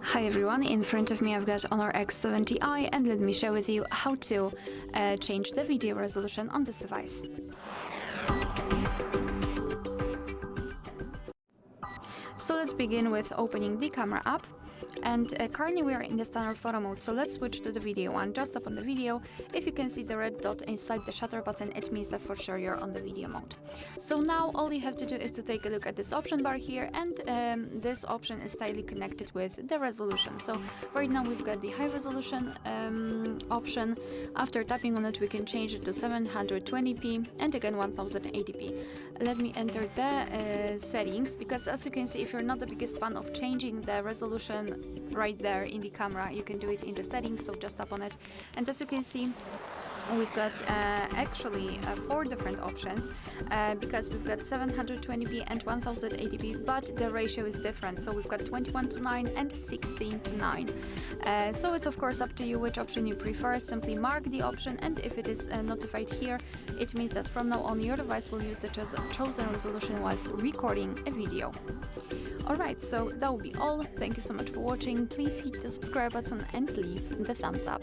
Hi everyone, in front of me I've got HONOR X70i and let me share with you how to change the video resolution on this device. So let's begin with opening the camera app. And currently we are in the standard photo mode, so let's switch to the video one. Just tap on the video. If you can see the red dot inside the shutter button, it means that for sure you're on the video mode. So now all you have to do is to take a look at this option bar here, and this option is tightly connected with the resolution. So right now we've got the high resolution option. After tapping on it, we can change it to 720p and again 1080p. Let me enter the settings, because as you can see, if you're not the biggest fan of changing the resolution right there in the camera, you can do it in the settings. So just tap on it, and as you can see, we've got actually 4 different options, because we've got 720p and 1080p, but the ratio is different. So we've got 21:9 and 16:9. So it's of course up to you which option you prefer. Simply mark the option, and if it is notified here, it means that from now on your device will use the chosen resolution whilst recording a video. Alright, so that will be all. Thank you so much for watching. Please hit the subscribe button and leave the thumbs up.